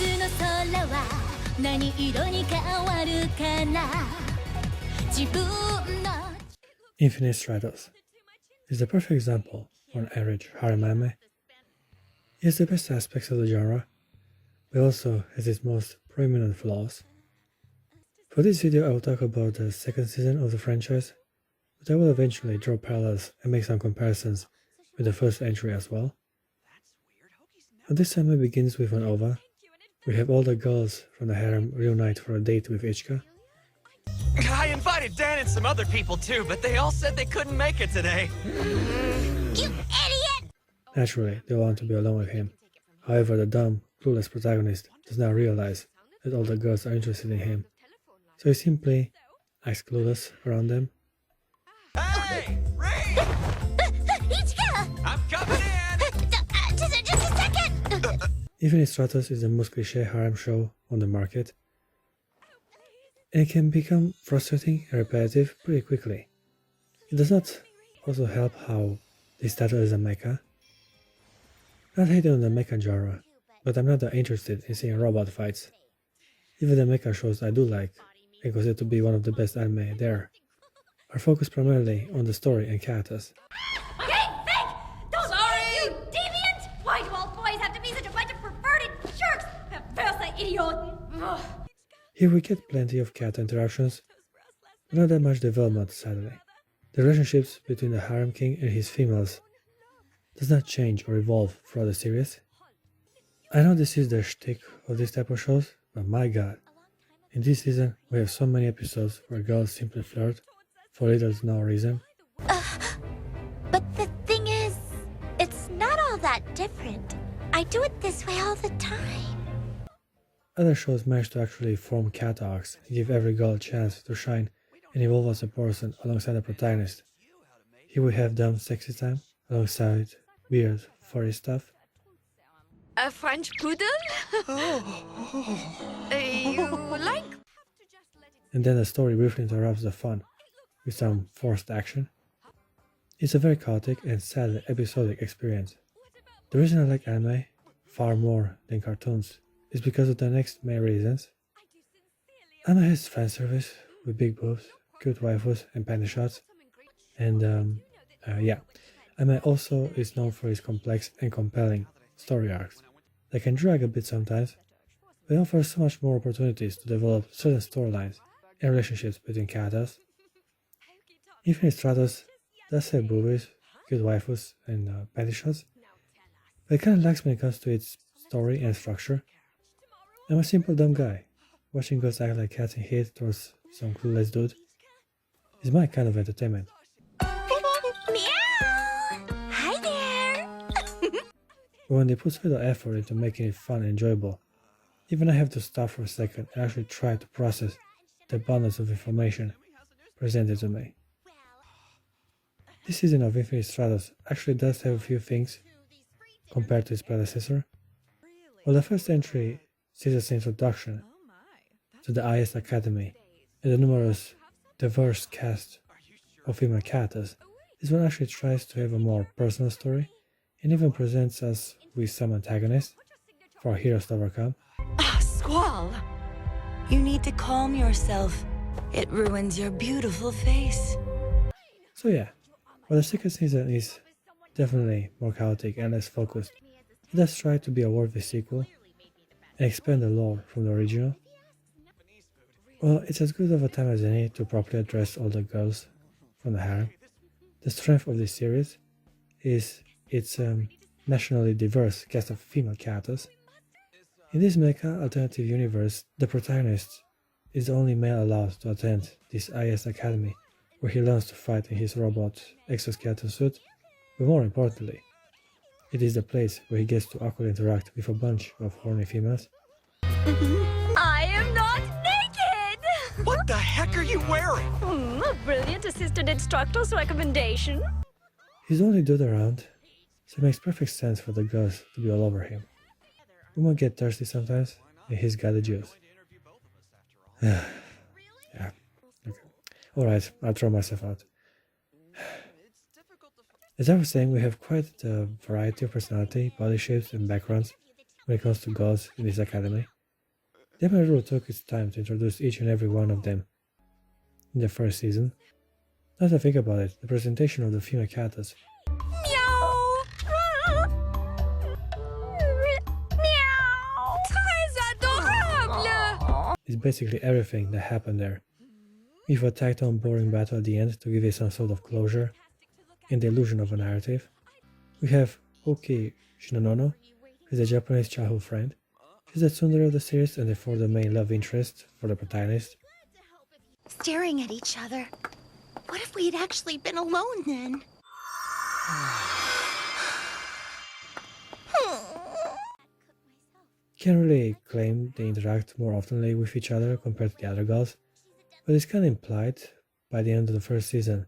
の空は何色に変わるかな自分の Infinite Stratos is the perfect example for an average harem anime. It has the best aspects of the genre, but also has its most prominent flaws. For this video I will talk about the second season of the franchise, but I will eventually draw parallels and make some comparisons with the first entry as well. Now this anime begins with an OVA. We have all the girls from the harem reunite for a date with Ishka. I invited Dan and some other people too, but they all said they couldn't make it today. You idiot! Naturally, they want to be alone with him. However, the dumb, clueless protagonist does not realize that all the girls are interested in him, so he simply acts clueless around them. Hey! Ray! Ishka! I'm coming in! Just a second! Infinite Stratos is the most cliché harem show on the market, and it can become frustrating and repetitive pretty quickly. It does not also help how this title is a mecha. Not hating on the mecha genre, but I'm not that interested in seeing robot fights. Even the mecha shows I do like, and consider to be one of the best anime there, are focused primarily on the story and characters. Hey, Fake! Don't you deviant! Why do all boys have to be such a bunch of perverted jerks? Perverse Idioten! Ugh. Here we get plenty of character interactions, but not that much development, sadly. The relationships between the harem king and his females does not change or evolve throughout the series. I know this is the shtick of this type of shows, but my god, in this season we have so many episodes where girls simply flirt for little to no reason. But the thing is, it's not all that different. I do it this way all the time. Other shows manage to actually form character arcs and give every girl a chance to shine and evolve as a person alongside the protagonist. Here we have dumb sexy time alongside weird furry stuff. A French poodle? You like? And then the story briefly interrupts the fun with some forced action. It's a very chaotic and sadly episodic experience. The reason I like anime far more than cartoons is because of the next main reasons. Anime has fanservice with big boobs, cute waifus and panty shots, and anime also is known for its complex and compelling story arcs. They can drag a bit sometimes, but offer so much more opportunities to develop certain storylines and relationships between characters. Infinite Stratos does have boobies, cute waifus, and panty shots, but it kind of lacks when it comes to its story and structure. I'm a simple dumb guy. Watching girls act like cats and hate towards some clueless dude is my kind of entertainment. Meow! Hi there! But when they put so little effort into making it fun and enjoyable, even I have to stop for a second and actually try to process the abundance of information presented to me. This season of Infinite Stratos actually does have a few things compared to its predecessor. Well, the first entry sees us an introduction to the IS Academy and the numerous diverse cast of female characters. This one actually tries to have a more personal story and even presents us with some antagonists for our heroes to overcome. Squall, you need to calm yourself. It ruins your beautiful face. So yeah, while the second season is definitely more chaotic and less focused, it does try to be a worthy sequel and expand the lore from the original. Well, it's as good of a time as any to properly address all the girls from the harem. The strength of this series is its nationally diverse cast of female characters. In this mecha alternative universe, the protagonist is the only male allowed to attend this IS Academy, where he learns to fight in his robot exoskeleton suit, but more importantly, it is the place where he gets to awkwardly interact with a bunch of horny females. I am not naked! What the heck are you wearing? A brilliant assistant instructor's recommendation. He's the only dude around, so it makes perfect sense for the girls to be all over him. Women get thirsty sometimes, and he's got the juice. Yeah, okay. Alright, I'll throw myself out. As I was saying, we have quite a variety of personality, body shapes, and backgrounds when it comes to girls in this academy. The anime really took its time to introduce each and every one of them in the first season. Now that I think about it, the presentation of the female characters is basically everything that happened there. With a tacked on boring battle at the end to give it some sort of closure and the illusion of a narrative. We have Oki Shinonono, who's a Japanese childhood friend. She's the tsundere of the series and therefore the main love interest for the protagonist. Staring at each other. What if we had actually been alone then? Can't really claim they interact more oftenly with each other compared to the other girls, but it's kind of implied by the end of the first season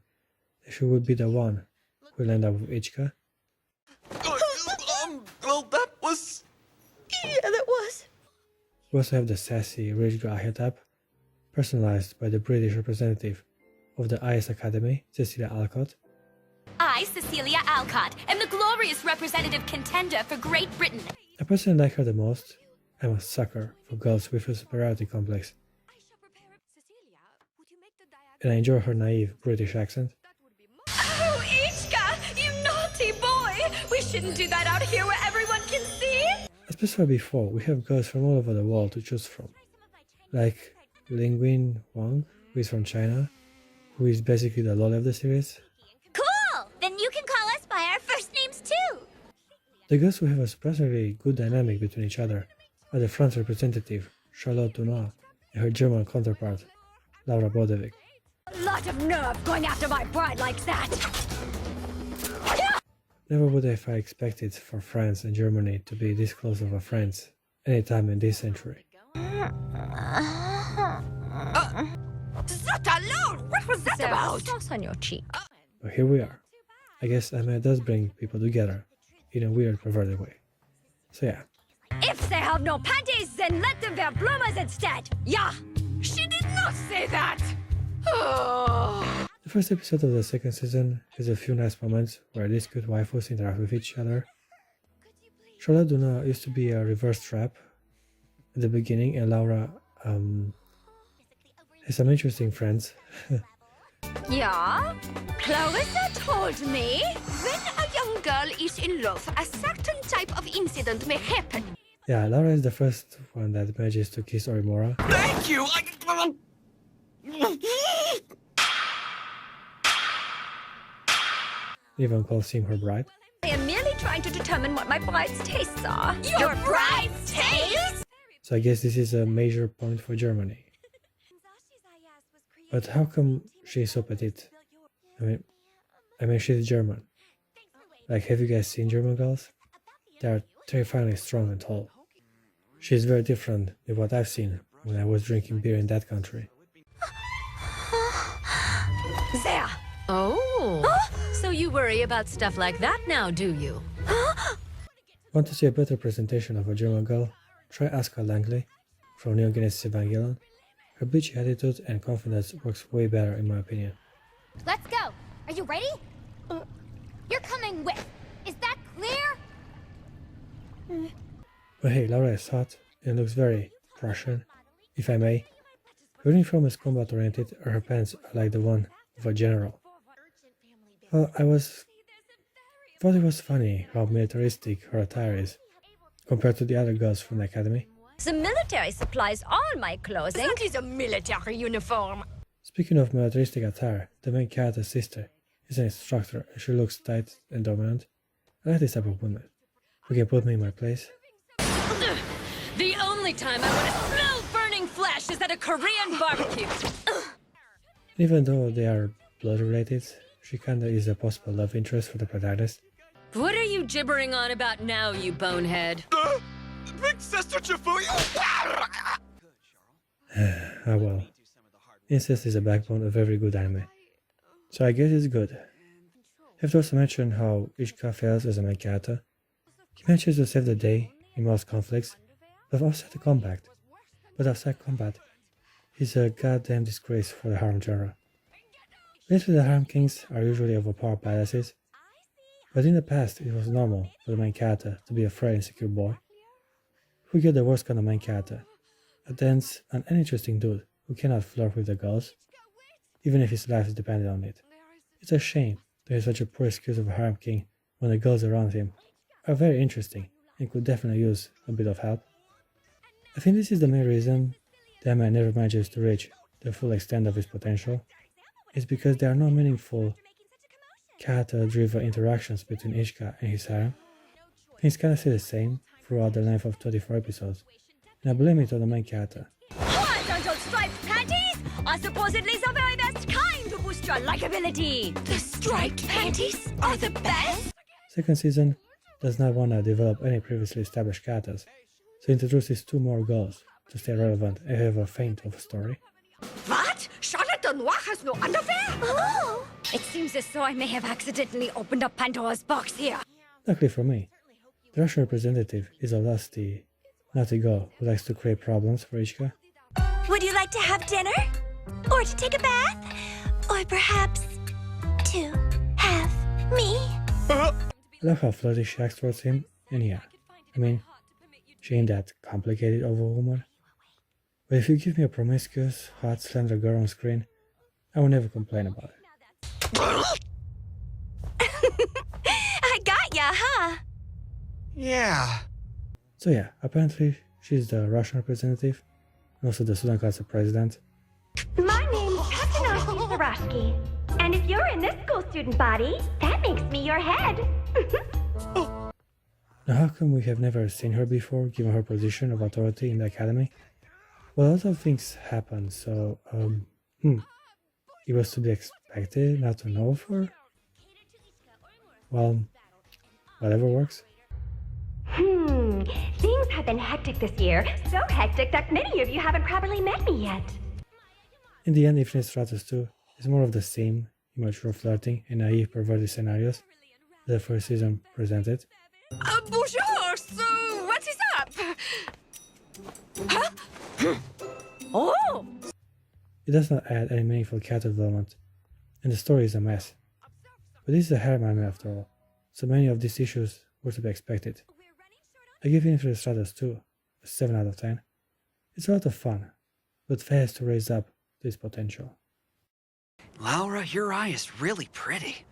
that she would be the one who will end up with Ishka. Well, that was... Yeah, that was. We also have the sassy rich girl archetype, personalized by the British representative of the IS Academy, Cecilia Alcott. I, Cecilia Alcott, am the glorious representative contender for Great Britain. I personally like her the most. I'm a sucker for girls with a superiority complex, and I enjoy her naive British accent. Oh, Ishka, you naughty boy! We shouldn't do that out here where everyone can see. As specified before, we have girls from all over the world to choose from, like Lingwin Wang, who is from China, who is basically the lol of the series. Cool! Then you can call us by our first names too! The girls who have a surprisingly good dynamic between each other are the France representative, Charlotte Dunois, and her German counterpart, Laura Bodevik. A lot of nerve going after my bride like that. Never would have I expected for France and Germany to be this close of a friends any time in this century. That alone! What was that about? Sauce on your cheek. But here we are. I guess anime does bring people together in a weird, perverted way. So yeah. If they have no panties, then let them wear bloomers instead. Yeah. She did not say that. The first episode of the second season has a few nice moments where these cute waifus interact with each other. Charlotte Duna used to be a reverse trap at the beginning, and Laura has some interesting friends. Yeah? Clarissa told me when a young girl is in love, a certain type of incident may happen. Yeah, Laura is the first one that manages to kiss Orimora. Thank you! Even calls him her bride. I am merely trying to determine what my bride's tastes are. Your bride's taste? So I guess this is a major point for Germany. But how come she's so petite? I mean she's German. Like, have you guys seen German girls? They are terrifyingly strong and tall. She's very different than what I've seen when I was drinking beer in that country. There. Oh, so you worry about stuff like that now, do you? Want to see a better presentation of a German girl? Try Asuka Langley from Neon Genesis Evangelion. Her bitchy attitude and confidence works way better in my opinion. Let's go! Are you ready? You're coming with. Is that clear? But hey, Laura is hot and looks very Prussian, if I may. Her uniform is combat oriented, or her pants are like the one of a general. Well, thought it was funny how militaristic her attire is, compared to the other girls from the academy. The military supplies all my clothing. That is a military uniform. Speaking of militaristic attire, the main character's sister is an instructor and she looks tight and dominant. I like this type of woman. You can put me in my place. The only time I want to smell burning flesh is at a Korean barbecue. Even though they are blood related, she kinda is a possible love interest for the protagonist. What are you gibbering on about now, you bonehead? Big Sister Chifuyu! Ah well. Incest is the backbone of every good anime. So I guess it's good. Have to also mention how Ishka fails as a main character. He manages to save the day in most conflicts, but outside combat, he's a goddamn disgrace for the harem genre. Lately the harem kings are usually overpowered badasses, but in the past it was normal for the main character to be a frail, insecure boy. We get the worst kind of main character, a dense and uninteresting dude who cannot flirt with the girls, even if his life is dependent on it. It's a shame that he's such a poor excuse of a harem king when the girls around him are very interesting and could definitely use a bit of help. I think this is the main reason that man never manages to reach the full extent of his potential. It's because there are no meaningful character-driven interactions between Ishka and his harem. Things kinda stay the same throughout the length of 24 episodes, and I blame it on the main character. Horizontal striped panties are supposedly the very best kind to boost your likability. The striped panties are the best? Second season does not want to develop any previously established characters, so introduces 2 more girls to stay relevant and have a feint of a story. What? Charlotte de Noir has no underwear? Oh! It seems as though I may have accidentally opened up Pandora's box here. Luckily for me, the Russian representative is a lusty, naughty girl who likes to create problems for Ishka. Would you like to have dinner? Or to take a bath? Or perhaps to have me? I love how flirty she acts towards him, and yeah, I mean, she ain't that complicated of a woman. But if you give me a promiscuous, hot, slender girl on screen, I will never complain about it. I got ya, huh? Yeah. So yeah, apparently she's the Russian representative, and also the Sudan Council president. My name's Patanashi Sarashki, and if you're in this school student body, that makes me your head. Now how come we have never seen her before, given her position of authority in the academy? Well, a lot of things happen, so, it was to be expected not to know of her? Well, whatever works. Things have been hectic this year, so hectic that many of you haven't properly met me yet. In the end, Infinite Stratos 2 is more of the same immature flirting and naive perverted scenarios that the first season presented. Bonjour, so what is up? Huh? Oh! It does not add any meaningful character development, and the story is a mess. But this is a harem anime after all, so many of these issues were to be expected. I give Infinite Stratos 2 a 7 out of 10. It's a lot of fun, but fails to raise up to its potential. Laura, your eye is really pretty.